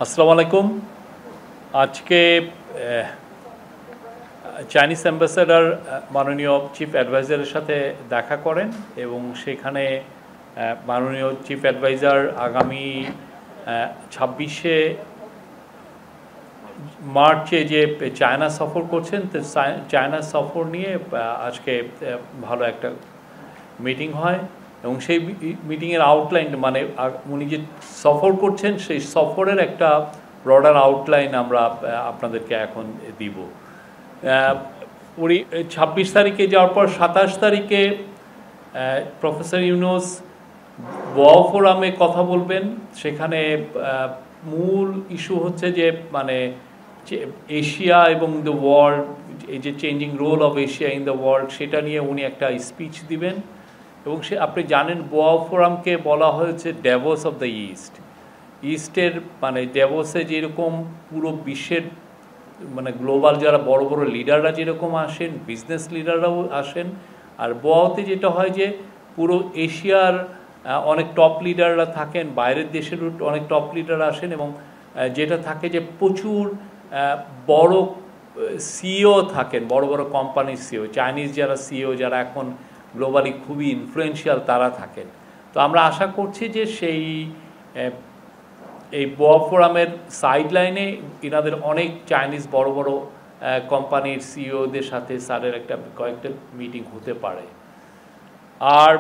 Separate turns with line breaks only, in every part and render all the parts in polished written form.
আসসালামু আলাইকুম। আজকে চাইনিজ অ্যাম্বাসেডর মাননীয় চিফ অ্যাডভাইজারের সাথে দেখা করেন এবং সেখানে মাননীয় চিফ অ্যাডভাইজার আগামী 26শে মার্চে যে চায়না সফর করছেন, তো চায়না সফর নিয়ে আজকে ভালো একটা মিটিং হয় এবং সেই মিটিংয়ের আউটলাইন মানে উনি যে সফর করছেন সেই সফরের একটা ব্রডার আউটলাইন আমরা আপনাদেরকে এখন দিব। উনি 26 তারিখে যাওয়ার পর 27 তারিখে প্রফেসর ইউনুস বোয়া ফোরামে কথা বলবেন। সেখানে মূল ইস্যু হচ্ছে যে মানে এশিয়া এবং দ্য ওয়ার্ল্ড, এই যে changing role of Asia in the world, সেটা নিয়ে উনি একটা স্পিচ দিবেন। এবং আপনি জানেন বোয়া ফোরামকে বলা হয়েছে ড্যাভোস অফ দ্য ইস্টের মানে ড্যাভোসে যেরকম পুরো বিশ্বের মানে গ্লোবাল যারা বড় বড় লিডাররা যেরকম আসেন, বিজনেস লিডাররাও আসেন, আর বোয়াতে যেটা হয় যে পুরো এশিয়ার অনেক টপ লিডাররা থাকেন, বাইরের দেশের অনেক টপ লিডার আসেন এবং যেটা থাকে যে প্রচুর বড় সিইও থাকেন, বড় বড় কোম্পানির সিইও, চাইনিজ যারা সিইও যারা এখন গ্লোবালি খুবই ইনফ্লুয়েন্সিয়াল তারা থাকেন। তো আমরা আশা করছি যে এই বোয়া ফোরামের সাইডলাইনে এনাদের অনেক চাইনিজ বড় বড় কোম্পানির সিইওদের সাথে স্যারের কয়েকটা মিটিং হতে পারে। আর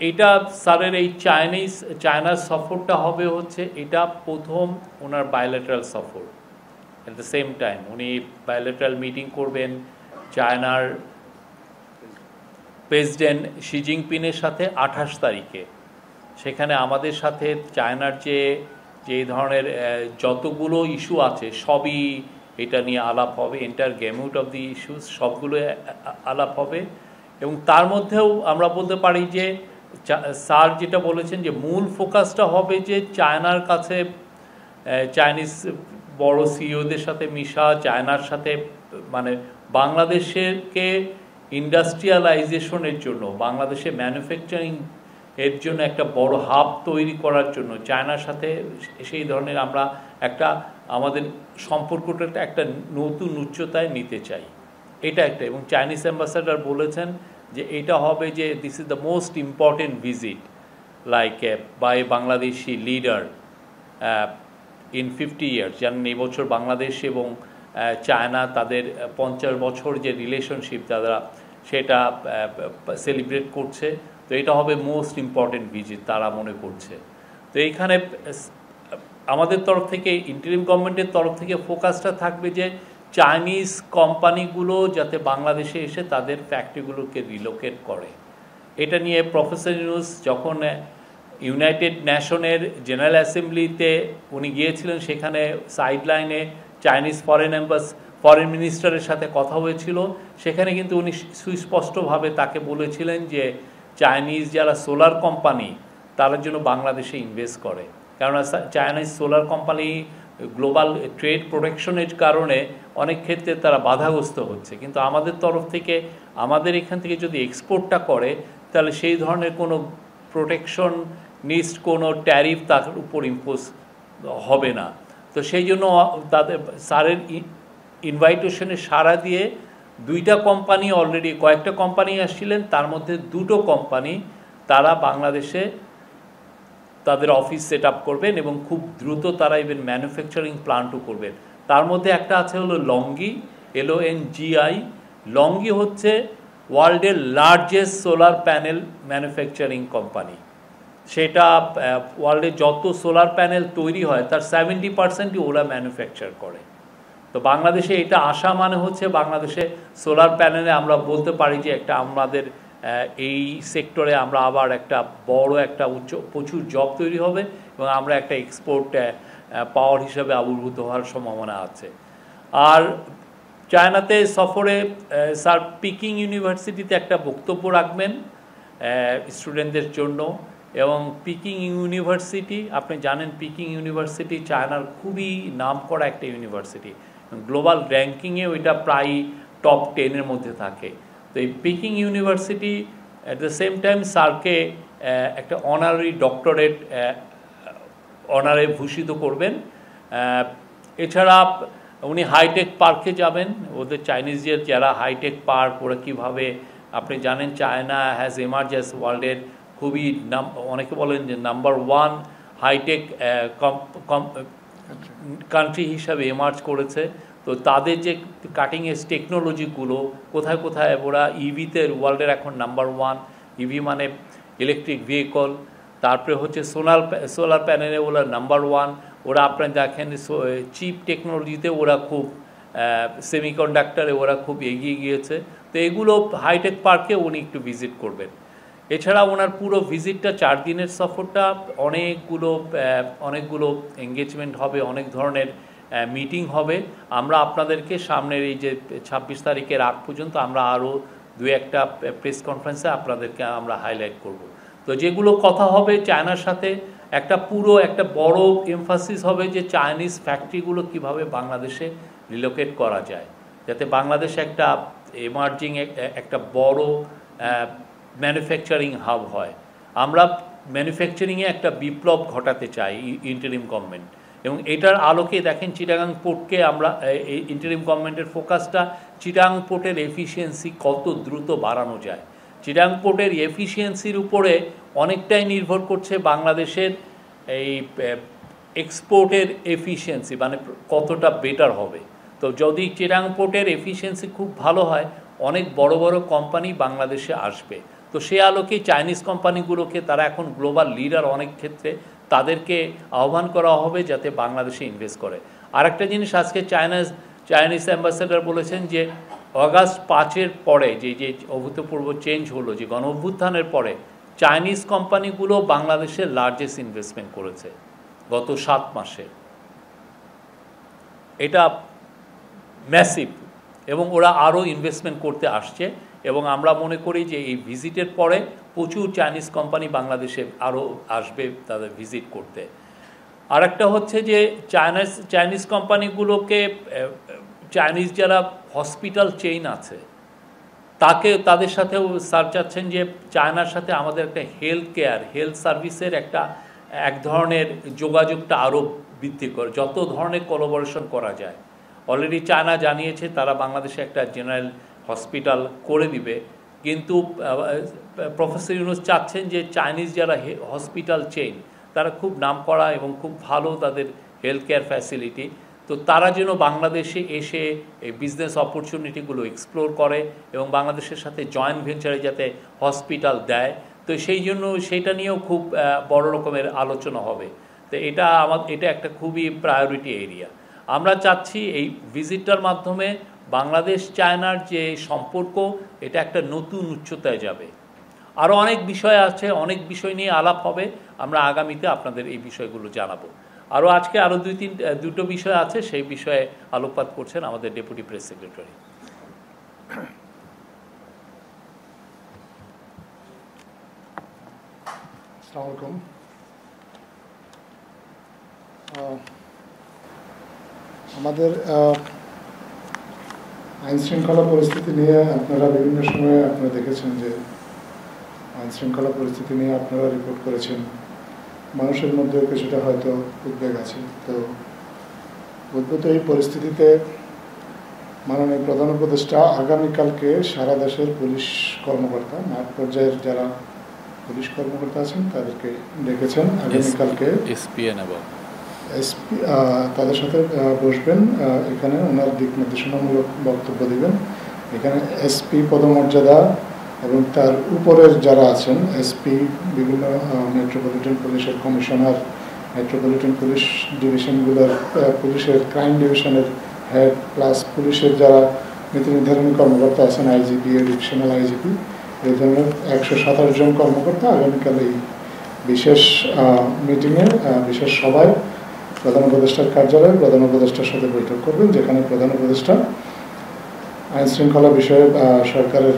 এটা স্যারের এই চায়নার সফরটা হবে হচ্ছে এটা প্রথম ওনার বায়োলেটারাল সফর। অ্যাট দ্য সেম টাইম উনি বায়োলেটারাল মিটিং করবেন চায়নার প্রেসিডেন্ট শি জিনপিংয়ের সাথে 28 তারিখে। সেখানে আমাদের সাথে চায়নার যে ধরনের যতগুলো ইস্যু আছে সবই এটা নিয়ে আলাপ হবে, এন্টায়ার গেমিউট অফ দি ইস্যুস সবগুলো আলাপ হবে। এবং তার মধ্যেও আমরা বলতে পারি যে স্যার যেটা বলেছেন যে মূল ফোকাসটা হবে যে চায়নার কাছে চাইনিজ বড় সিইওদের সাথে মিশা, চায়নার সাথে মানে বাংলাদেশকে ইন্ডাস্ট্রিয়ালাইজেশনের জন্য, বাংলাদেশে ম্যানুফ্যাকচারিং এর জন্য একটা বড় হাব তৈরি করার জন্য চায়নার সাথে সেই ধরনের আমরা আমাদের সম্পর্কটা একটা নতুন উচ্চতায় নিতে চাই, এটা একটা। এবং চাইনিজ অ্যাম্বাসাডার বলেছেন যে এটা হবে যে this is the most important visit like by Bangladeshi leader in 50 years. জানেন এই বছর বাংলাদেশ এবং চায়না তাদের 50 বছর যে রিলেশনশিপ তারা সেটা সেলিব্রেট করছে। তো এটা হবে মোস্ট ইম্পর্টেন্ট ভিজিট তারা মনে করছে। তো এইখানে আমাদের তরফ থেকে, ইন্টারিম গভর্নমেন্টের তরফ থেকে ফোকাসটা থাকবে যে চাইনিজ কোম্পানিগুলো যাতে বাংলাদেশে এসে তাদের ফ্যাক্টরিগুলোকে রিলোকেট করে। এটা নিয়ে প্রফেসর ইউনুস যখন ইউনাইটেড নেশনের জেনারেল অ্যাসেম্বলিতে উনি গিয়েছিলেন, সেখানে সাইডলাইনে চাইনিজ ফরেন মিনিস্টারের সাথে কথা হয়েছিল। সেখানে কিন্তু উনি সুস্পষ্টভাবে তাকে বলেছিলেন যে চাইনিজ যারা সোলার কোম্পানি তারা জন্য বাংলাদেশে ইনভেস্ট করে, কেননা Chinese solar company global trade প্রোটেকশনের কারণে অনেক ক্ষেত্রে তারা বাধাগ্রস্ত হচ্ছে। কিন্তু আমাদের তরফ থেকে আমাদের এখান থেকে যদি এক্সপোর্টটা করে তাহলে সেই ধরনের কোনো প্রোটেকশন নিস্ট কোনো ট্যারিফ তার উপর ইম্পোজ হবে না। তো সেই জন্য তাদের স্যারের ইনভাইটেশনে সাড়া দিয়ে দুইটা কোম্পানি, অলরেডি কয়েকটা কোম্পানি আসছিলেন, তার মধ্যে দুটো কোম্পানি তারা বাংলাদেশে তাদের অফিস সেট আপ করবেন এবং খুব দ্রুত তারা ইভেন ম্যানুফ্যাকচারিং প্লান্টও করবেন। তার মধ্যে একটা আছে হলো লংগি, LONGI। লংগি হচ্ছে ওয়ার্ল্ডের largest solar panel manufacturing company. সেটা ওয়ার্ল্ডে যত সোলার প্যানেল তৈরি হয় তার 70%ই ওরা ম্যানুফ্যাকচার করে। তো বাংলাদেশে এটা আসা মানে হচ্ছে বাংলাদেশে সোলার প্যানেলে আমরা বলতে পারি যে আমাদের এই সেক্টরে আমরা আবার বড় প্রচুর জব তৈরি হবে এবং আমরা একটা এক্সপোর্ট পাওয়ার হিসাবে আবির্ভূত হওয়ার সম্ভাবনা আছে। আর চায়নাতে সফরে স্যার পিকিং ইউনিভার্সিটিতে একটা বক্তব্য রাখবেন স্টুডেন্টদের জন্য। এবং পিকিং ইউনিভার্সিটি, আপনি জানেন পিকিং ইউনিভার্সিটি চায়নার খুবই নামকরা একটা ইউনিভার্সিটি, গ্লোবাল র্যাঙ্কিংয়ে ওইটা প্রায় টপ 10-এর মধ্যে থাকে। তো এই Peking university at the same time স্যারকে একটা অনারারি ডক্টরেট অনারে ভূষিত করবেন এছাড়া উনি হাইটেক পার্কে যাবেন, ওদের চাইনিজদের যারা হাইটেক পার্ক ওরা কীভাবে, আপনি জানেন চায়না হ্যাজ এমার্জ অ্যাজ ওয়ার্ল্ডের খুবই অনেকে বলেন যে নাম্বার 1 হাইটেক কান্ট্রি হিসাবে এমার্জ করেছে। তো তাদের যে কাটিং এজ টেকনোলজিগুলো কোথায় কোথায় ওরা ইভিতে ওয়ার্ল্ডের এখন নাম্বার 1, ইভি মানে ইলেকট্রিক ভেহিকল, তারপরে হচ্ছে সোলার প্যানেলে ওরা নাম্বার 1, ওরা আপনারা দেখেন চিপ টেকনোলজিতে ওরা খুব সেমিকন্ডাক্টরে ওরা খুব এগিয়ে গিয়েছে। তো এগুলো হাইটেক পার্কে উনি একটু ভিজিট করবেন। এছাড়া ওনার পুরো ভিজিটটা 4 দিনের সফরটা অনেকগুলো এঙ্গেজমেন্ট হবে, অনেক ধরনের মিটিং হবে। আমরা আপনাদেরকে সামনের এই যে 26 তারিখের আগ পর্যন্ত আমরা আরও 2-1টা প্রেস কনফারেন্সে আপনাদেরকে আমরা হাইলাইট করব। তো যেগুলো কথা হবে চায়নার সাথে একটা বড় এমফাসিস হবে যে চাইনিজ ফ্যাক্টরিগুলো কিভাবে বাংলাদেশে রিলোকেট করা যায়, যাতে বাংলাদেশে একটা এমার্জিং একটা বড় ম্যানুফ্যাকচারিং হাব হয়। আমরা ম্যানুফ্যাকচারিংয়ে একটা বিপ্লব ঘটাতে চাই ইন্টারিম গভর্নমেন্ট, এবং এটার আলোকে দেখেন চিটাগাং পোর্টকে আমরা ইন্টারিম গভর্নমেন্টের ফোকাসটা চিটাগাং পোর্টের এফিসিয়েন্সি কত দ্রুত বাড়ানো যায়। চিটাগাং পোর্টের এফিসিয়েন্সির উপরে অনেকটাই নির্ভর করছে বাংলাদেশের এই এক্সপোর্টের এফিসিয়েন্সি, মানে কতটা বেটার হবে। তো যদি চিটাগাং পোর্টের এফিসিয়েন্সি খুব ভালো হয়, অনেক বড় বড় কোম্পানি বাংলাদেশে আসবে। তো সে আলোকে চাইনিজ কোম্পানিগুলোকে, তারা এখন গ্লোবাল লিডার অনেক ক্ষেত্রে, তাদেরকে আহ্বান করা হবে যাতে বাংলাদেশে ইনভেস্ট করে। আরেকটা জিনিস আজকে চাইনিজ অ্যাম্বাসেডার বলেছেন যে অগাস্ট 5-এর পরে যে অভূতপূর্ব চেঞ্জ হলো, যে গণ অভ্যুত্থানের পরে চাইনিজ কোম্পানিগুলো বাংলাদেশের লার্জেস্ট ইনভেস্টমেন্ট করেছে গত 7 মাসে। এটা ম্যাসিভ, এবং ওরা আরও ইনভেস্টমেন্ট করতে আসছে, এবং আমরা মনে করি যে এই ভিজিটের পরে প্রচুর চাইনিজ কোম্পানি বাংলাদেশে আরও আসবে তাদের ভিজিট করতে। আরেকটা হচ্ছে যে চাইনিজ কোম্পানিগুলোকে, চাইনিজ যারা হসপিটাল চেইন আছে তাদের সাথেও স্যার চাচ্ছেন যে চায়নার সাথে আমাদের একটা হেলথ সার্ভিসের এক ধরনের যোগাযোগটা আরও বৃদ্ধি করে, যত ধরনের কোলাবোরেশন করা যায়। অলরেডি চায়না জানিয়েছে তারা বাংলাদেশে একটা জেনারেল হসপিটাল করে দিবে, কিন্তু প্রফেসর ইউনুস চাচ্ছেন যে চাইনিজ যারা হসপিটাল চেইন তারা খুব নামকরা এবং খুব ভালো তাদের হেলথ কেয়ার ফ্যাসিলিটি, তো তারা যেন বাংলাদেশে এসে এই বিজনেস অপরচুনিটিগুলো এক্সপ্লোর করে এবং বাংলাদেশের সাথে জয়েন্ট ভেঞ্চারে যাতে হসপিটাল দেয়। তো সেই জন্য সেইটা নিয়েও খুব বড় রকমের আলোচনা হবে। তো এটা একটা খুবই প্রায়োরিটি এরিয়া। আমরা চাচ্ছি এই ভিজিটটার মাধ্যমে বাংলাদেশ চায়নার যে সম্পর্ক, এটা একটা নতুন উচ্চতায় যাবে। আরও অনেক বিষয় আছে, অনেক বিষয় নিয়ে আলাপ হবে, আমরা আগামীতে আপনাদের এই বিষয়গুলো জানাবো। আজকে আরও দুটো বিষয় আছে, সেই বিষয়ে আলোকপাত করছেন আমাদের ডেপুটি প্রেস সেক্রেটারি।
আসসালামু আলাইকুম। আমাদের আইন শৃঙ্খলা পরিস্থিতি নিয়ে আপনারা বিভিন্ন সময়ে আপনারা দেখেছেন যে আইন শৃঙ্খলা পরিস্থিতি নিয়ে আপনারা রিপোর্ট করেছেন, মানুষের মধ্যেও কিছুটা হয়তো উদ্বেগ আছে। তো উদ্ভূত এই পরিস্থিতিতে মাননীয় প্রধান উপদেষ্টা আগামীকালকে সারা দেশের পুলিশ কর্মকর্তা, মাঠ পর্যায়ের যারা পুলিশ কর্মকর্তা আছেন তাদেরকে ডেকেছেন। আগামীকালকে এসপি তাদের সাথে বসবেন, এখানে ওনার দিক নির্দেশনামূলক বক্তব্য দেবেন। এখানে এসপি পদমর্যাদা এবং তার উপরের যারা আছেন এসপি, বিভিন্ন মেট্রোপলিটন পুলিশের কমিশনার, মেট্রোপলিটন পুলিশ ডিভিশনগুলোর পুলিশের ক্রাইম ডিভিশনের হেড, প্লাস পুলিশের যারা নীতি নির্ধারণী কর্মকর্তা আছেন, আইজিপি, ডিভিশনাল আইজিপি, এই ধরনের 127 জন কর্মকর্তা আগামীকাল এই বিশেষ মিটিংয়ে, বিশেষ সভায় প্রধান উপদেষ্টার কার্যালয়ে প্রধান উপদেষ্টার সাথে বৈঠক করবেন, যেখানে প্রধান উপদেষ্টা আইন শৃঙ্খলা বিষয়ে সরকারের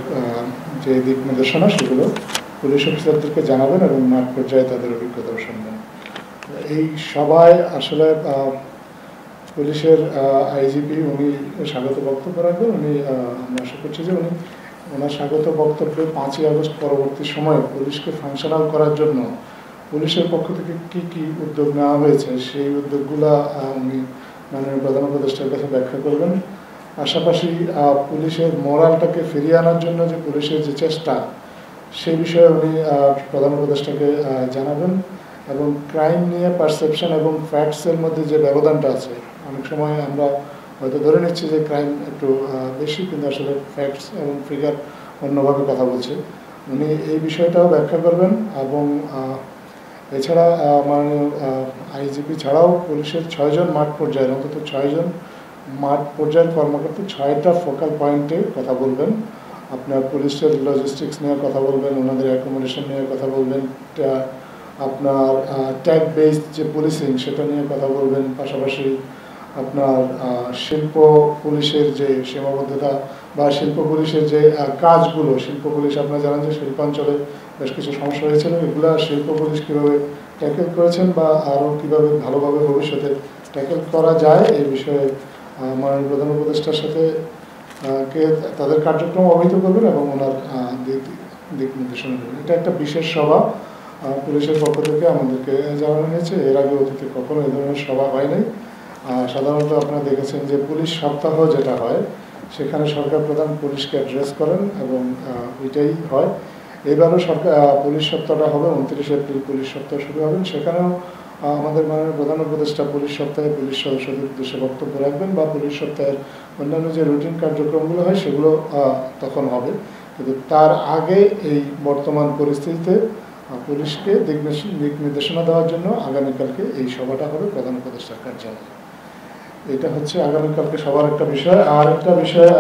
যে দিক নির্দেশনা সেগুলো পুলিশ অফিসারদেরকে জানাবেন এবং মাঠ পর্যায়ে তাদের অভিজ্ঞতাও শুনবেন। এই সভায় আসলে পুলিশের আইজিপি উনি স্বাগত বক্তব্য রাখবেন। আমরা আশা করছি যে ওনার স্বাগত বক্তব্যে 5ই আগস্ট পরবর্তী সময়ে পুলিশকে ফাংশনাল করার জন্য পুলিশের পক্ষ থেকে কি কি উদ্যোগ নেওয়া হয়েছে সেই উদ্যোগগুলো উনি মাননীয় প্রধান উপদেষ্টার কাছে ব্যাখ্যা করবেন। পাশাপাশি পুলিশের মোরালটাকে ফিরিয়ে আনার জন্য যে পুলিশের যে চেষ্টা সেই বিষয়ে উনি প্রধান উপদেষ্টাকে জানাবেন। এবং ক্রাইম নিয়ে পারসেপশন এবং ফ্যাক্টসের মধ্যে যে ব্যবধানটা আছে, অনেক সময় আমরা হয়তো ধরে নিচ্ছি যে ক্রাইম একটু বেশি, কিন্তু আসলে ফ্যাক্টস এবং ফিগার অন্যভাবে কথা বলছে। উনি এই বিষয়টাও ব্যাখ্যা করবেন। এবং এছাড়া মাননীয় আইজিপি ছাড়াও পুলিশের 6 জন মাঠ পর্যায়ের, অন্তত 6 জন মাঠ পর্যায়ের কর্মকর্তা 6টা ফোকাল পয়েন্টে কথা বলবেন। আপনার পুলিশের লজিস্টিক্স নিয়ে কথা বলবেন, ওনাদের অ্যাকোমোডেশন নিয়ে কথা বলবেন, আপনার ট্যাগ বেসড যে পুলিশিং সেটা নিয়ে কথা বলবেন। পাশাপাশি আপনার শিল্প পুলিশের যে সীমাবদ্ধতা বা শিল্প পুলিশের যে কাজগুলো, শিল্প পুলিশ আপনারা জানেন যে শিল্পাঞ্চলে বেশ কিছু সমস্যা হয়েছিল, এগুলো শিল্প পুলিশ কীভাবে ট্যাকেল করেছেন বা আরও কীভাবে ভালোভাবে ভবিষ্যতে ট্যাকেল করা যায় এই বিষয়ে মাননীয় প্রধান উপদেষ্টার সাথে তাদের কার্যক্রম অবহিত করবেন এবং ওনার দিক নির্দেশনা দেবেন। এটা একটা বিশেষ সভা পুলিশের পক্ষ থেকে আমাদেরকে জানানো হয়েছে। এর আগে অতীতে কখনো এই ধরনের সভা হয় নাই। সাধারণত আপনারা দেখেছেন যে পুলিশ সপ্তাহ যেটা হয় সেখানে সরকার প্রধান পুলিশকে অ্যাড্রেস করেন এবং ওইটাই হয়। এবারও পুলিশ সপ্তাহটা হবে 29 এপ্রিল, পুলিশ সপ্তাহ শুরু হবেন। সেখানেও আমাদের মাননীয় প্রধান উপদেষ্টা পুলিশ সপ্তাহে পুলিশ সদস্যদের উদ্দেশ্যে বক্তব্য রাখবেন বা পুলিশ সপ্তাহের অন্যান্য যে রুটিন কার্যক্রমগুলো হয় সেগুলো তখন হবে। কিন্তু তার আগে এই বর্তমান পরিস্থিতিতে পুলিশকে দিক নির্দেশনা দেওয়ার জন্য আগামীকালকে এই সভাটা হবে প্রধান উপদেষ্টার কার্যালয়ে। এটা হচ্ছে আগামীকালকে সবার একটা বিষয়। আর একটা বিষয়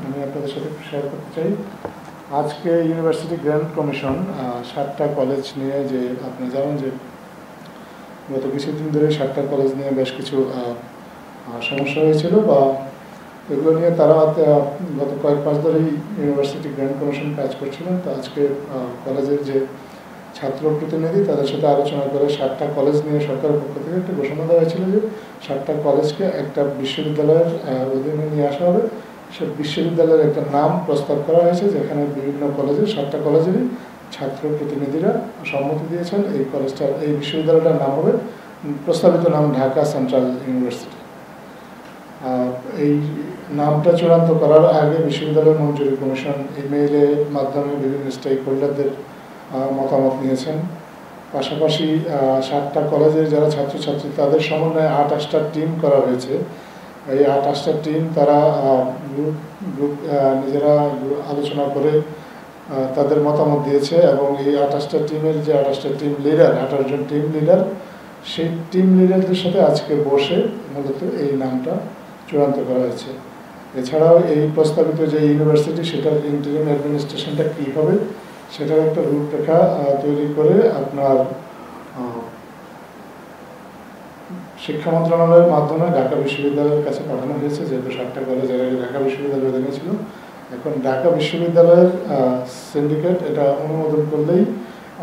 আমি আপনাদের সাথে শেয়ার করতে চাই। আজকে ইউনিভার্সিটি গ্র্যান্ট কমিশন 7টা কলেজ নিয়ে, যে আপনি জানেন যে গত কিছুদিন ধরে 7টা কলেজ নিয়ে বেশ কিছু সমস্যা হয়েছিল বা এগুলো নিয়ে তারা গত কয়েক মাস ধরেই ইউনিভার্সিটি গ্র্যান্ট কমিশন কাজ করছিলেন। তো আজকে কলেজের যে ছাত্র প্রতিনিধি তাদের সাথে আলোচনা করে 7টা কলেজ নিয়ে সরকারের পক্ষ থেকে একটা ঘোষণা দেওয়া হয়েছিল যে 7টা কলেজকে একটা বিশ্ববিদ্যালয়ের অধীনে নিয়ে আসা হবে। সে বিশ্ববিদ্যালয়ের একটা নাম প্রস্তাব করা হয়েছে, যেখানে বিভিন্ন কলেজের 7টা কলেজেরই ছাত্র প্রতিনিধিরা সম্মতি দিয়েছেন। এই বিশ্ববিদ্যালয়টার নাম হবে, প্রস্তাবিত নাম ঢাকা সেন্ট্রাল ইউনিভার্সিটি। এই নামটা চূড়ান্ত করার আগে বিশ্ববিদ্যালয় মঞ্জুরি কমিশন ইমেইলের মাধ্যমে বিভিন্ন স্টেক হোল্ডারদের মতামত নিয়েছেন। পাশাপাশি 7টা কলেজের যারা ছাত্রছাত্রী তাদের সমন্বয়ে 28টা টিম করা হয়েছে। এই 28টা টিম তারা গ্রুপ নিজেরা আলোচনা করে তাদের মতামত দিয়েছে এবং এই 28টা টিমের যে 28টা টিম লিডার, 28 জন টিম লিডার, সেই টিম লিডারদের সাথে আজকে বসে মূলত এই নামটা চূড়ান্ত করা হয়েছে। এছাড়াও এই প্রস্তাবিত যে ইউনিভার্সিটি সেটার ইন্টারিম অ্যাডমিনিস্ট্রেশনটা কী হবে সেটার একটা রূপরেখা তৈরি করে আপনার শিক্ষা মন্ত্রণালয়ের মাধ্যমে ঢাকা বিশ্ববিদ্যালয়ের কাছে পাঠানো হয়েছে। যেহেতু 7টা কলেজ এর আগে ঢাকা বিশ্ববিদ্যালয় অধীনে ছিল, এখন ঢাকা বিশ্ববিদ্যালয়ের সিন্ডিকেট এটা অনুমোদন করলেই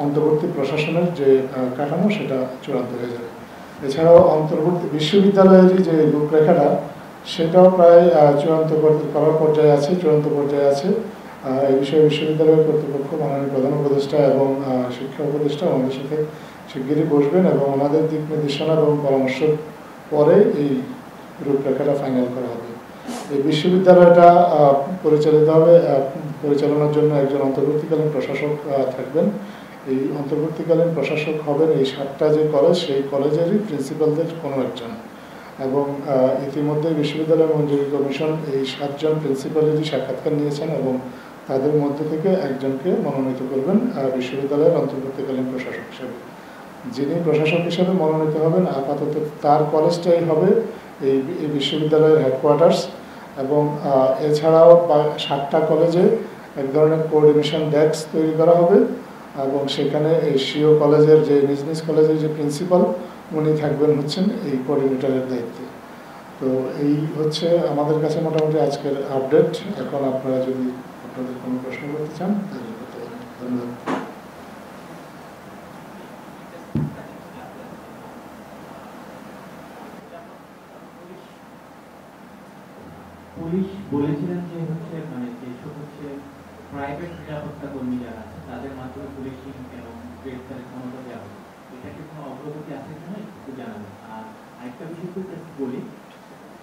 অন্তর্বর্তী প্রশাসনের যে কাঠামো সেটা চূড়ান্ত হয়ে যাবে। এছাড়াও অন্তর্বর্তী বিশ্ববিদ্যালয়েরই যে রূপরেখাটা সেটাও প্রায় চূড়ান্ত করার পর্যায়ে আছে, চূড়ান্ত পর্যায়ে আছে। এই বিষয়ে বিশ্ববিদ্যালয়ের কর্তৃপক্ষ, মাননীয় প্রধান উপদেষ্টা এবং শিক্ষা উপদেষ্টা আমাদের সাথে শিগগিরই বসবেন এবং ওনাদের দিক নির্দেশনা এবং পরামর্শ পরে এই রূপরেখাটা ফাইনাল করা হবে। এই বিশ্ববিদ্যালয়টা পরিচালনার জন্য একজন অন্তর্বর্তীকালীন প্রশাসক থাকবেন। এই অন্তর্বর্তীকালীন প্রশাসক হবেন এই 7টা যে কলেজ সেই কলেজেরই প্রিন্সিপালদের কোনো একজন। এবং ইতিমধ্যে বিশ্ববিদ্যালয় মঞ্জুরি কমিশন এই 7 জন প্রিন্সিপালেরই সাক্ষাৎকার নিয়েছেন এবং তাদের মধ্যে থেকে একজনকে মনোনীত করবেন বিশ্ববিদ্যালয়ের অন্তর্বর্তীকালীন প্রশাসক হিসেবে। যিনি প্রশাসক হিসেবে মনোনীত হবেন আপাতত তার কলেজটাই হবে এই বিশ্ববিদ্যালয়ের হেডকোয়ার্টার্স। এবং এছাড়াও 7টা কলেজে এক ধরনের কোঅর্ডিনেশন ডেস্ক তৈরি করা হবে এবং সেখানে এশীয় কলেজের যে নিজ নিজ কলেজের যে প্রিন্সিপাল উনি থাকবেন হচ্ছেন এই কোঅর্ডিনেটরের দায়িত্বে। তো এই হচ্ছে আমাদের কাছে মোটামুটি আজকের আপডেট। এখন আপনারা যদি আপনাদের কোনো প্রশ্ন করতে চান তাহলে করতে পারেন। ধন্যবাদ।
পুলিশ বলেছিলেন যে মানে যেসব প্রাইভেট নিরাপত্তা কর্মী যারা আছে তাদের মাধ্যমে পুলিশিং এবং গ্রেফতারের ক্ষমতা দেওয়া হবে। এটা কি কোনো অগ্রগতি আছে কিনা একটু জানাবেন। আর আরেকটা বিষয় তো একটু বলি,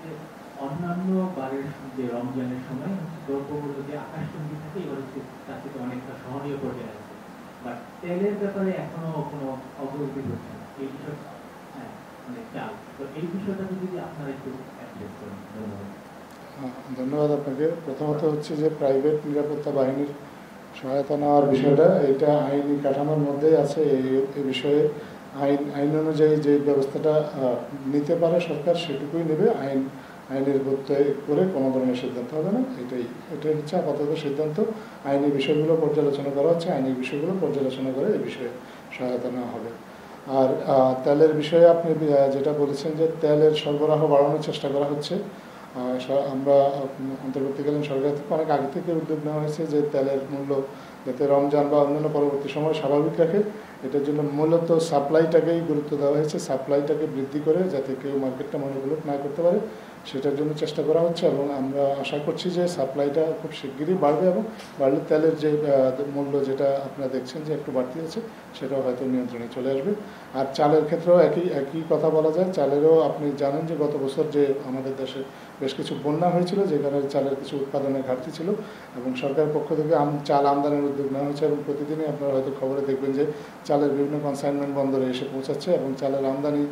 যে অন্যান্য বারের যে রমজানের সময় দ্রব্যমূল্য যে আকাশচুম্বী থাকে, এবার হচ্ছে তার থেকে অনেকটা সহনীয় পর্যায়ে আছে, বাট তেলের ব্যাপারে এখনো কোনো অগ্রগতি হচ্ছে না এই বিষয়। হ্যাঁ, মানে চাল, তো এই বিষয়টা যদি আপনারা একটু অ্যাড্রেস করেন। ধন্যবাদ।
ধন্যবাদ আপনাকে। প্রথমত হচ্ছে যে প্রাইভেট নিরাপত্তা বাহিনীর সহায়তা নেওয়ার বিষয়টা, এটা আইনি কাঠামোর মধ্যেই আছে। এই বিষয়ে আইন অনুযায়ী যে ব্যবস্থাটা নিতে পারে সরকার সেটুকুই নেবে। আইনের ভিত্তিতে করে কোনো ধরনের সিদ্ধান্ত হবে না। এটাই হচ্ছে আপাতত সিদ্ধান্ত। আইনি বিষয়গুলো পর্যালোচনা করা হচ্ছে, আইনি বিষয়গুলো পর্যালোচনা করে এই বিষয়ে সহায়তা নেওয়া হবে। আর তেলের বিষয়ে আপনি যেটা বলেছেন যে তেলের সরবরাহ বাড়ানোর চেষ্টা করা হচ্ছে, আমরা অন্তর্বর্তীকালীন সরকার থেকে অনেক আগে থেকে উদ্যোগ নেওয়া হয়েছে যে তেলের মূল্য যাতে রমজান বা অন্যান্য পরবর্তী সময় স্বাভাবিক রাখে, এটার জন্য মূলত সাপ্লাইটাকেই গুরুত্ব দেওয়া হয়েছে। সাপ্লাইটাকে বৃদ্ধি করে যাতে কেউ মার্কেটটা মনোগুলো না করতে পারে সেটার জন্য চেষ্টা করা হচ্ছে, এবং আমরা আশা করছি যে সাপ্লাইটা খুব শিগগিরই বাড়বে, এবং বাড়লে তেলের যে মূল্য যেটা আপনারা দেখছেন যে একটু বাড়তি আছে সেটাও হয়তো নিয়ন্ত্রণে চলে আসবে। আর চালের ক্ষেত্রেও একই কথা বলা যায়। চালেরও আপনি জানেন যে গত বছর যে আমাদের দেশে বেশ কিছু বন্যা হয়েছিল, যেখানে চালের কিছু উৎপাদনের ঘাটতি ছিল, এবং সরকারের পক্ষ থেকে চাল আমদানির উদ্যোগ নেওয়া হয়েছে, এবং প্রতিদিনই আপনারা হয়তো খবরে দেখবেন যে চালের বিভিন্ন কনসাইনমেন্ট বন্দরে এসে পৌঁছাচ্ছে, এবং চালের আমদানি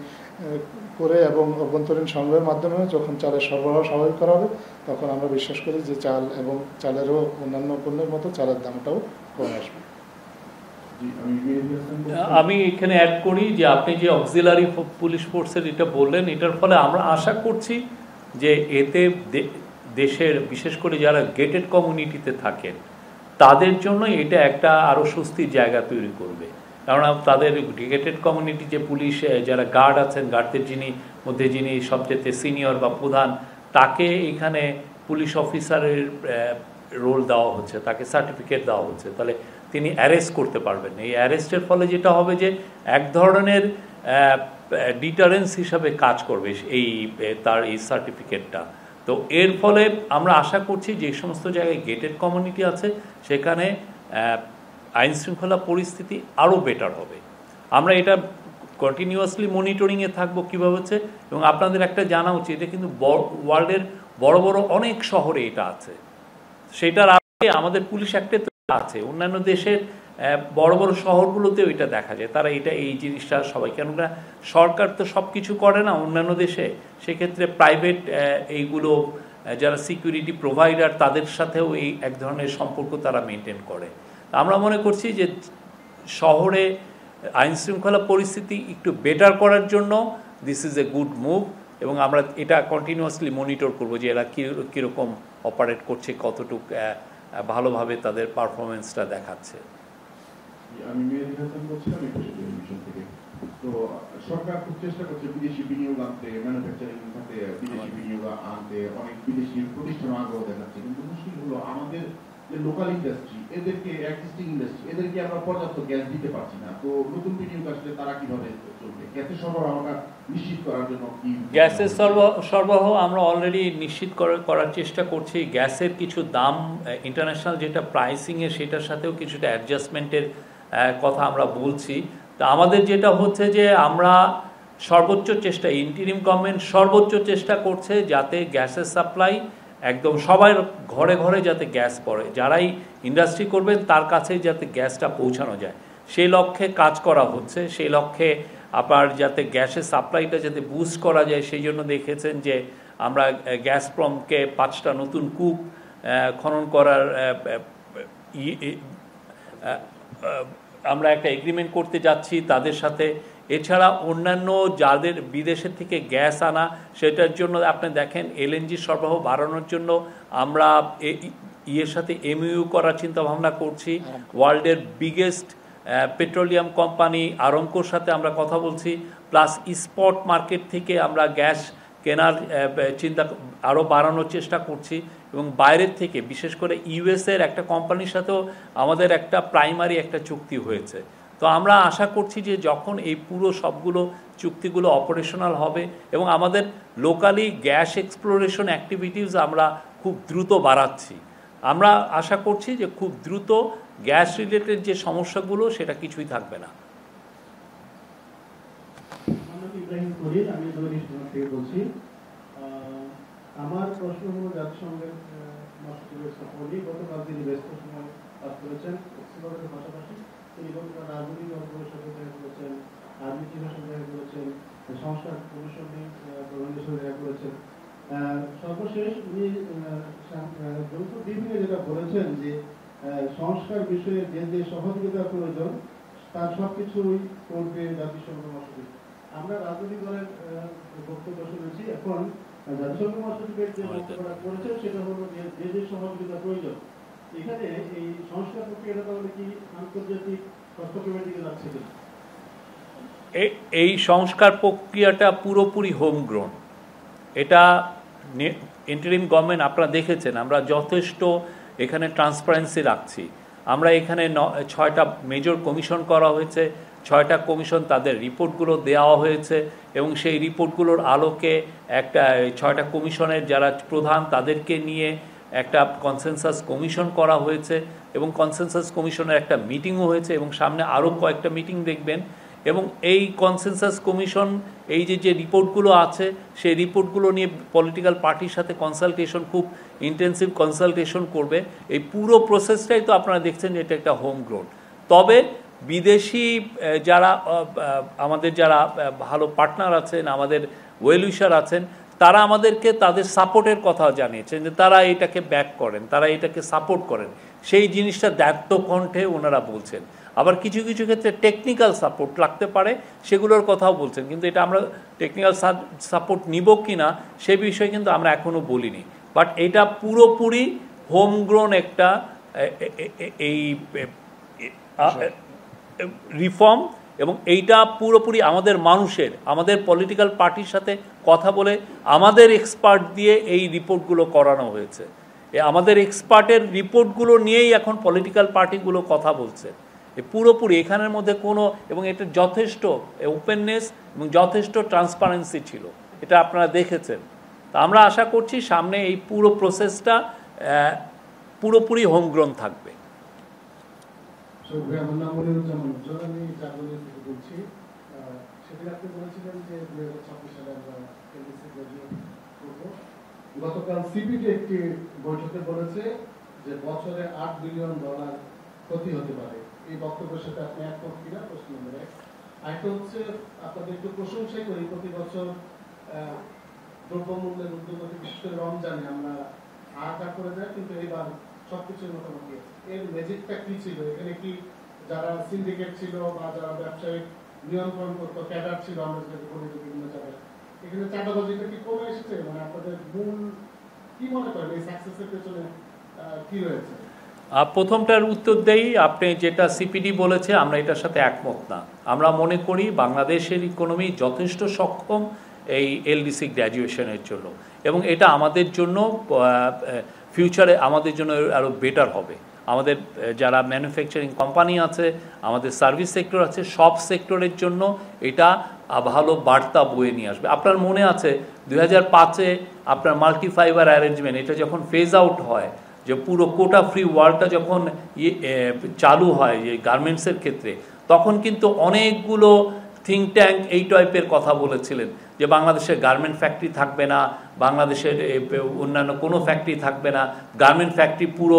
করে এবং অভ্যন্তরীণ সংগ্রহের মাধ্যমে যখন চালের সরবরাহ স্বাভাবিক করা হবে, তখন আমরা বিশ্বাস করি যে চাল এবং চালেরও অন্যান্য পণ্যের মতো চালের দামটাও কমে আসবে।
আমি এখানে অ্যাড করি যে আপনি যে অক্সিলারি পুলিশ ফোর্সের এটা বললেন, এটার ফলে আমরা আশা করছি যে এতে দেশের বিশেষ করে যারা গেটেড কমিউনিটিতে থাকেন তাদের জন্য এটা একটা আরও স্বস্তির জায়গা তৈরি করবে। কারণ তাদের গেটেড কমিউনিটি যে পুলিশ যারা গার্ড আছেন, গার্ডদের যিনি সবচেয়ে সিনিয়র বা প্রধান, তাকে এখানে পুলিশ অফিসারের রোল দেওয়া হচ্ছে, তাকে সার্টিফিকেট দেওয়া হচ্ছে, তাহলে তিনি অ্যারেস্ট করতে পারবেন। এই অ্যারেস্টের ফলে যেটা হবে যে এক ধরনের ডিটারেন্স হিসাবে কাজ করবে তার এই সার্টিফিকেটটা। তো এর ফলে আমরা আশা করছি যে সমস্ত জায়গায় গেটেড কমিউনিটি আছে সেখানে আইন শৃঙ্খলা পরিস্থিতি আরও বেটার হবে। আমরা এটা কন্টিনিউয়াসলি মনিটরিংয়ে থাকবো কীভাবে হচ্ছে, এবং আপনাদের একটা জানা উচিত এটা কিন্তু ওয়ার্ল্ডের বড় বড় অনেক শহরে এটা আছে। সেটার আগে আমাদের পুলিশ অ্যাক্টে তো আছে, অন্যান্য দেশের বড় বড় শহরগুলোতেও এটা দেখা যায়। তারা এই জিনিসটা সবাই, কেননা সরকার তো সব কিছু করে না অন্যান্য দেশে, সেক্ষেত্রে প্রাইভেট এইগুলো যারা সিকিউরিটি প্রোভাইডার তাদের সাথেও এই এক ধরনের সম্পর্ক তারা মেনটেন করে। আমরা মনে করছি যে শহরে আইন শৃঙ্খলা পরিস্থিতি একটু বেটার করার জন্য this is a good move, এবং আমরা এটা কন্টিনিউয়াসলি মনিটর করবো যে এরা কীরকম অপারেট করছে, কতটুকু ভালোভাবে তাদের পারফরমেন্সটা দেখাচ্ছে।
আমি মেহেদী হাসান বলছিলাম মিশন থেকে। তো সরকার খুব চেষ্টা করছে বিদেশি বিনিয়োগ আনতে, ম্যানুফ্যাকচারিং খাতে বিদেশি বিনিয়োগ আনতে, অনেক বিদেশি প্রতিষ্ঠান আগ্রহ দেখাচ্ছে, কিন্তু মুশকিল হলো আমাদের যে লোকাল ইন্ডাস্ট্রি, এদেরকে এক্সিস্টিং ইন্ডাস্ট্রি, এদেরকে আমরা পর্যাপ্ত গ্যাস দিতে পারছি না। তো নতুন বিনিয়োগ আসলে তারা কিভাবে চলবে? গ্যাসের সরবরাহটা নিশ্চিত করার জন্য কি?
গ্যাসের সরবরাহ আমরা অলরেডি নিশ্চিত করার চেষ্টা করছি। গ্যাসের কিছু দাম ইন্টারন্যাশনাল যেটা প্রাইসিংয়ে সেটার সাথেও কিছুটা অ্যাডজাস্টমেন্টের কথা আমরা বলছি। তা আমাদের যেটা হচ্ছে যে আমরা সর্বোচ্চ চেষ্টা, ইন্টারিম গভর্নমেন্ট সর্বোচ্চ চেষ্টা করছে যাতে গ্যাসের সাপ্লাই একদম সবার ঘরে ঘরে যাতে গ্যাস পড়ে, যারাই ইন্ডাস্ট্রি করবেন তার কাছেই যাতে গ্যাসটা পৌঁছানো যায়, সেই লক্ষ্যে কাজ করা হচ্ছে। সেই লক্ষ্যে আবার যাতে গ্যাসের সাপ্লাইটা যাতে বুস্ট করা যায়, সেই জন্য দেখেছেন যে আমরা গ্যাসপ্রমকে 5টা নতুন কূপ খনন করার আমরা একটা এগ্রিমেন্ট করতে যাচ্ছি তাদের সাথে। এছাড়া অন্যান্য যাদের বিদেশের থেকে গ্যাস আনা, সেটার জন্য আপনি দেখেন এলএনজি সরবরাহ বাড়ানোর জন্য আমরা সাথে এমইউ করার চিন্তা ভাবনা করছি। ওয়ার্ল্ডের বিগেস্ট পেট্রোলিয়াম কোম্পানি আরামকোর সাথে আমরা কথা বলছি, প্লাস স্পট মার্কেট থেকে আমরা গ্যাস কেনার চিন্তা আরও বাড়ানোর চেষ্টা করছি, এবং বাইরের থেকে বিশেষ করে ইউএসের একটা কোম্পানির সাথেও আমাদের একটা প্রাইমারি একটা চুক্তি হয়েছে। তো আমরা আশা করছি যে যখন এই পুরো সবগুলো চুক্তিগুলো অপারেশনাল হবে, এবং আমাদের লোকালি গ্যাস এক্সপ্লোরেশন অ্যাক্টিভিটিস আমরা খুব দ্রুত বাড়াচ্ছি, আমরা আশা করছি যে খুব দ্রুত গ্যাস রিলেটেড যে সমস্যাগুলো সেটা কিছুই থাকবে না।
খলিল, আমি দৈনিক থেকে বলছি। আমার প্রশ্ন হলো জাতিসংঘের মহাসচিবের সফরে গতকাল তিনি ব্যস্ত সময় পাস করেছেন অক্সফোর্ডের পাশাপাশি তিনি গতকাল রাজনৈতিক দলগুলোর সাথে দেখা করেছেন, আর্মি চিফের সাথে দেখা করেছেন, সংস্কার কমিশনের প্রধানের সাথে দেখা করেছেন। সর্বশেষ উনি যৌথ ব্রিফিংয়ে যেটা বলেছেন যে সংস্কার বিষয়ে যে যে সহযোগিতার প্রয়োজন তার সবকিছুই করবে জাতিসংঘ মহাসচিব। আমরা রাজনৈতিক দলের বক্তব্য শুনেছি, এখন জাতিসংঘ মহাসচিবের যে বক্তব্যটা করেছেন সেটা হলো যে যে সহযোগিতা প্রয়োজন। এখানে এই সংস্কার প্রক্রিয়াটা তাহলে কি আন্তর্জাতিক হস্তক্ষেপের দিকে যাচ্ছে কিনা?
এই সংস্কার প্রক্রিয়াটা পুরোপুরি হোমগ্রোন। এটা ইন্টারিম গভর্নমেন্ট আপনারা দেখেছেন, আমরা যথেষ্ট এখানে ট্রান্সপারেন্সি রাখছি। আমরা এখানে 6টা মেজর কমিশন করা হয়েছে, 6টা কমিশন তাদের রিপোর্টগুলো দেওয়া হয়েছে এবং সেই রিপোর্টগুলোর আলোকে একটা 6টা কমিশনের যারা প্রধান তাদেরকে নিয়ে একটা কনসেনসাস কমিশন করা হয়েছে এবং কনসেনসাস কমিশনের একটা মিটিংও হয়েছে এবং সামনে আরও কয়েকটা মিটিং দেখবেন। এবং এই কনসেনসাস কমিশন এই যে রিপোর্টগুলো আছে সেই রিপোর্টগুলো নিয়ে পলিটিক্যাল পার্টির সাথে কনসালটেশন, খুব ইন্টেন্সিভ কনসালটেশন করবে। এই পুরো প্রসেসটাই তো আপনারা দেখছেন যে এটা একটা হোম গ্রোন। তবে বিদেশি যারা আমাদের যারা ভালো পার্টনার আছেন, আমাদের ওয়েল উইশার আছেন, তারা আমাদেরকে তাদের সাপোর্টের কথা জানিয়েছেন যে তারা এটাকে ব্যাক করেন, তারা এটাকে সাপোর্ট করেন। সেই জিনিসটা দ্ব্যর্থ কণ্ঠে ওনারা বলছেন। আবার কিছু কিছু ক্ষেত্রে টেকনিক্যাল সাপোর্ট লাগতে পারে, সেগুলোর কথাও বলছেন। কিন্তু এটা আমরা টেকনিক্যাল সাপোর্ট নিব কি না সে বিষয়ে কিন্তু আমরা এখনও বলিনি। বাট এটা পুরোপুরি হোমগ্রোন একটা এই রিফর্ম এবং এইটা পুরোপুরি আমাদের মানুষের, আমাদের পলিটিক্যাল পার্টির সাথে কথা বলে আমাদের এক্সপার্ট দিয়ে এই রিপোর্টগুলো করানো হয়েছে। আমাদের এক্সপার্টের রিপোর্টগুলো নিয়েই এখন পলিটিক্যাল পার্টিগুলো কথা বলছে। পুরোপুরি এখানের মধ্যে কোনো, এবং এটা যথেষ্ট ওপেননেস এবং যথেষ্ট ট্রান্সপারেন্সি ছিল, এটা আপনারা দেখেছেন। তা আমরা আশা করছি সামনে এই পুরো প্রসেসটা পুরোপুরি হোমগ্রোন থাকবে।
আমার নাম মনিরুজ্জামান উজ্জ্বল, আমি জার্মানি থেকে বলছি। সেদিন আপনি বলেছিলেন যে 2026 সালে আমরা এলডিসি গ্রাজুয়েট করবো। গতকাল সিপিডি একটি বৈঠকে বলেছে যে বছরে $8 বিলিয়ন ক্ষতি হতে পারে। এই বক্তব্যের সাথে আপনি একমত কিনা? প্রশ্ন নম্বর 1। আরেকটা হচ্ছে আপনাদের একটু প্রশংসাই করি, প্রতি বছর দ্রব্যমূল্যের ঊর্ধ্বগতি, বিশেষ করে রমজানে আমরা হাহাকার করে যায়, কিন্তু এবার সবকিছুর মোটামুটি। এর ম্যাজিকটা কি ছিল? এখানে কি যারা সিন্ডিকেট ছিল বা যারা ব্যবসায়িক নিয়ন্ত্রণ করতো, ক্যাডার ছিল, আমরা যেটা বলি বিভিন্ন জায়গায়, এখানে চাঁদাবাজিটা কি কমে এসেছে? মানে আপনাদের মূল কি মনে করেন এই সাকসেসের পেছনে কি রয়েছে?
প্রথমটার উত্তর দেই, আপনি যেটা সিপিডি বলেছে আমরা এটার সাথে একমত না। আমরা মনে করি বাংলাদেশের ইকোনমি যথেষ্ট সক্ষম এই এলডিসি গ্র্যাজুয়েশনের জন্য, এবং এটা আমাদের জন্য ফিউচারে আমাদের জন্য আরও বেটার হবে। আমাদের যারা ম্যানুফ্যাকচারিং কোম্পানি আছে, আমাদের সার্ভিস সেক্টর আছে, সব সেক্টরের জন্য এটা ভালো বার্তা বয়ে নিয়ে আসবে। আপনার মনে আছে 2005-এ আপনার মাল্টিফাইবার অ্যারেঞ্জমেন্ট এটা যখন ফেজ আউট হয়, যে পুরো কোটা ফ্রি ওয়ার্ল্ডটা যখন চালু হয় যে গার্মেন্টসের ক্ষেত্রে, তখন কিন্তু অনেকগুলো থিঙ্ক ট্যাঙ্ক এই টাইপের কথা বলেছিলেন যে বাংলাদেশের গার্মেন্ট ফ্যাক্টরি থাকবে না, বাংলাদেশের অন্যান্য কোনো ফ্যাক্টরি থাকবে না, গার্মেন্ট ফ্যাক্টরি পুরো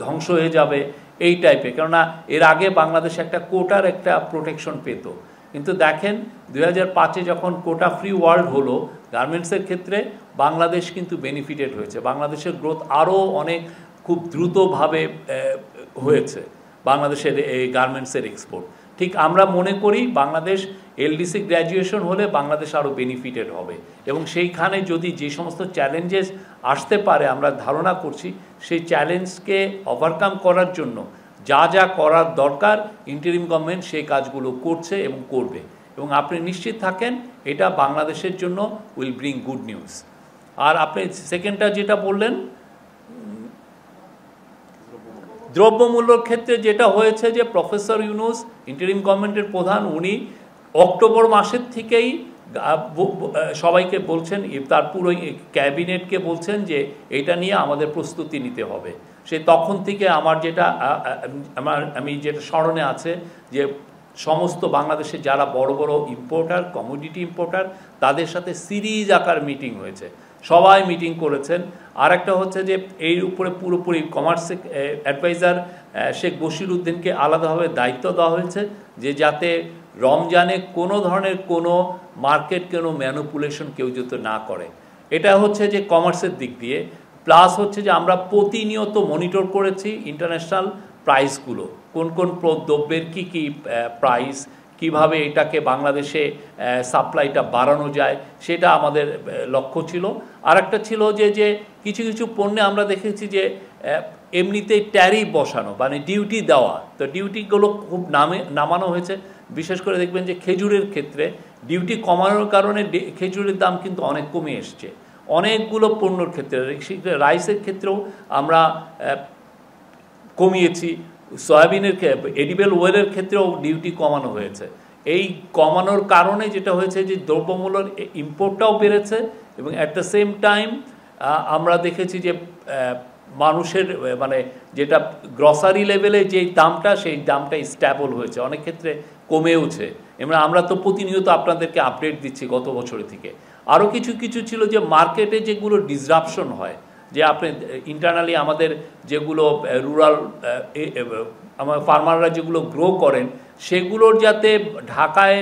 ধ্বংস হয়ে যাবে এই টাইপের। কেননা এর আগে বাংলাদেশ একটা কোটার একটা প্রোটেকশন পেত। কিন্তু দেখেন 2005-এ যখন কোটা ফ্রি ওয়ার্ল্ড হলো গার্মেন্টসের ক্ষেত্রে, বাংলাদেশ কিন্তু বেনিফিটেড হয়েছে। বাংলাদেশের গ্রোথ আরও অনেক খুব দ্রুতভাবে হয়েছে বাংলাদেশের এই গার্মেন্টসের এক্সপোর্ট। ঠিক আমরা মনে করি বাংলাদেশ এলডিসি গ্র্যাজুয়েশন হলে বাংলাদেশ আরও বেনিফিটেড হবে, এবং সেইখানে যদি যে সমস্ত চ্যালেঞ্জেস আসতে পারে আমরা ধারণা করছি, সেই চ্যালেঞ্জকে ওভারকাম করার জন্য যা যা করার দরকার ইন্টারিম গভর্নমেন্ট সেই কাজগুলো করছে এবং করবে। এবং আপনি নিশ্চিত থাকেন এটা বাংলাদেশের জন্য উইল ব্রিং গুড নিউজ। আর আপনি সেকেন্ডটা যেটা বললেন দ্রব্যমূল্যর ক্ষেত্রে, যেটা হয়েছে যে প্রফেসর ইউনূস ইন্টারিম গভর্নমেন্টের প্রধান, উনি অক্টোবর মাসের থেকেই সবাইকে বলছেন, তার পুরো ক্যাবিনেটকে বলছেন যে এটা নিয়ে আমাদের প্রস্তুতি নিতে হবে। সে তখন থেকে আমি যেটা স্মরণে আছে যে সমস্ত বাংলাদেশে যারা বড় বড় ইম্পোর্টার, কমোডিটি ইম্পোর্টার, তাদের সাথে সিরিজ আকার মিটিং হয়েছে, সবাই মিটিং করেছেন। আর একটা হচ্ছে যে এর উপরে পুরোপুরি কমার্স অ্যাডভাইজার শেখ বশির উদ্দিনকে আলাদাভাবে দায়িত্ব দেওয়া হয়েছে যে যাতে রমজানে কোনো ধরনের কোনো মার্কেট কোনো ম্যানিপুলেশন কেউ যাতে না করে। এটা হচ্ছে যে কমার্সের দিক দিয়ে। প্লাস হচ্ছে যে আমরা প্রতিনিয়ত মনিটর করেছি ইন্টারন্যাশনাল প্রাইসগুলো, কোন কোন দ্রব্যের কী কী প্রাইস, কিভাবে এটাকে বাংলাদেশে সাপ্লাইটা বাড়ানো যায়, সেটা আমাদের লক্ষ্য ছিল। আর একটা ছিল যে কিছু কিছু পণ্যে আমরা দেখেছি যে এমনিতেই ট্যারিফ বসানো, মানে ডিউটি দেওয়া, তো ডিউটিগুলো খুব নামানো হয়েছে। বিশেষ করে দেখবেন যে খেজুরের ক্ষেত্রে ডিউটি কমানোর কারণে খেজুরের দাম কিন্তু অনেক কমে এসছে। অনেকগুলো পণ্যর ক্ষেত্রে, রাইসের ক্ষেত্রেও আমরা কমিয়েছি, সয়াবিনের এডিবল ওয়েলের ক্ষেত্রেও ডিউটি কমানো হয়েছে। এই কমানোর কারণে যেটা হয়েছে যে দ্রব্যমূল্যের ইম্পোর্টটাও বেড়েছে এবং অ্যাট দ্য সেম টাইম আমরা দেখেছি যে মানুষের মানে যেটা গ্রসারি লেভেলে যেই দামটা, সেই দামটা স্ট্যাবল হয়েছে, অনেক ক্ষেত্রে কমেওছে। এবং আমরা তো প্রতিনিয়ত আপনাদেরকে আপডেট দিচ্ছি গত বছর থেকে। আরও কিছু কিছু ছিল যে মার্কেটে যেগুলো ডিসরাপশন হয়, যে আপনি ইন্টারনালি আমাদের যেগুলো রুরাল আমার ফার্মাররা যেগুলো গ্রো করেন, সেগুলোর যাতে ঢাকায়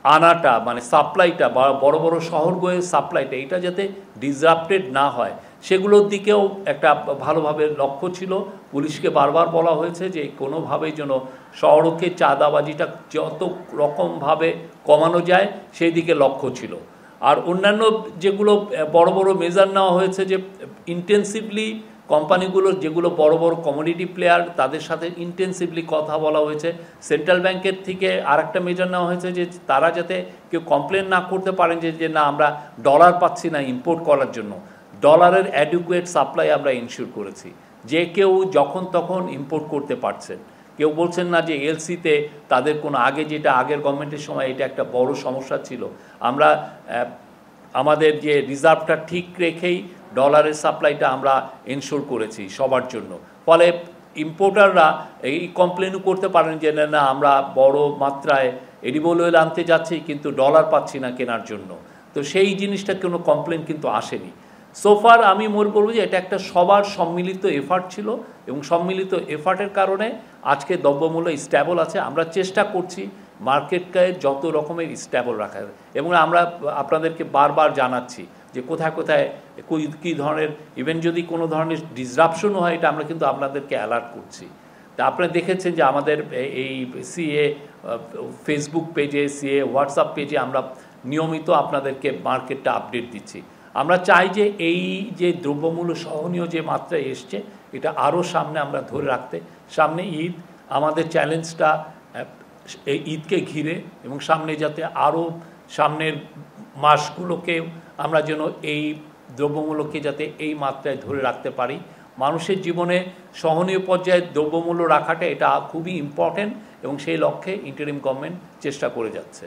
আনাটা মানে সাপ্লাইটা বা বড় বড় শহরগুলোর সাপ্লাইটা এটা যাতে ডিসরাপ্টেড না হয়, সেগুলোর দিকেও একটা ভালোভাবে লক্ষ্য ছিল। পুলিশকে বারবার বলা হয়েছে যে কোনোভাবেই যেন শহরকে চাঁদাবাজিটা যত রকমভাবে কমানো যায় সেই দিকে লক্ষ্য ছিল। আর অন্যান্য যেগুলো বড় বড় মেজার নেওয়া হয়েছে যে ইন্টেন্সিভলি কোম্পানিগুলোর যেগুলো বড় বড় কমোডিটি প্লেয়ার, তাদের সাথে ইন্টেন্সিভলি কথা বলা হয়েছে। সেন্ট্রাল ব্যাংকের থেকে আরেকটা মেজার নেওয়া হয়েছে যে তারা যাতে কেউ কমপ্লেন না করতে পারেন যে না আমরা ডলার পাচ্ছি না ইম্পোর্ট করার জন্য, ডলারের অ্যাডিকুয়েট সাপ্লাই আমরা ইনশিওর করেছি, যে কেউ যখন তখন ইম্পোর্ট করতে পারছেন। কেউ বলছেন না যে এলসিতে তাদের কোনো আগে, যেটা আগের গভর্নমেন্টের সময় এটা একটা বড় সমস্যা ছিল। আমরা আমাদের যে রিজার্ভটা ঠিক রেখেই ডলারের সাপ্লাইটা আমরা এনশোর করেছি সবার জন্য। ফলে ইম্পোর্টাররা এই কমপ্লেনও করতে পারেন যে না আমরা বড় মাত্রায় এডিবল অয়েল আনতে যাচ্ছি কিন্তু ডলার পাচ্ছি না কেনার জন্য। তো সেই জিনিসটা কোনো কমপ্লেন কিন্তু আসেনি সোফার। আমি মনে করব যে এটা একটা সবার সম্মিলিত এফার্ট ছিল এবং সম্মিলিত এফার্টের কারণে আজকে দ্রব্যমূল্য স্ট্যাবল আছে। আমরা চেষ্টা করছি মার্কেটকে যত রকমের স্ট্যাবল রাখার, এবং আমরা আপনাদেরকে বারবার জানাচ্ছি যে কোথায় কোথায় কী ধরনের, ইভেন যদি কোনো ধরনের ডিসরাপশনও হয় এটা আমরা কিন্তু আপনাদেরকে অ্যালার্ট করছি। তা আপনারা দেখেছেন যে আমাদের এই সিএ ফেসবুক পেজে, সিএ হোয়াটসঅ্যাপ পেজে আমরা নিয়মিত আপনাদেরকে মার্কেটটা আপডেট দিচ্ছি। আমরা চাই যে এই যে দ্রব্যমূল্য সহনীয় যে মাত্রায় এসছে এটা আরও সামনে আমরা ধরে রাখতে। সামনে ঈদ, আমাদের চ্যালেঞ্জটা এই ঈদকে ঘিরে এবং সামনে যাতে আরও সামনের মাসগুলোকে আমরা যেন এই দ্রব্যমূল্যকে যাতে এই মাত্রায় ধরে রাখতে পারি। মানুষের জীবনে সহনীয় পর্যায়ে দ্রব্যমূল্য রাখাটা এটা খুবই ইম্পর্টেন্ট এবং সেই লক্ষ্যে ইন্টারিম গভর্নমেন্ট চেষ্টা করে যাচ্ছে।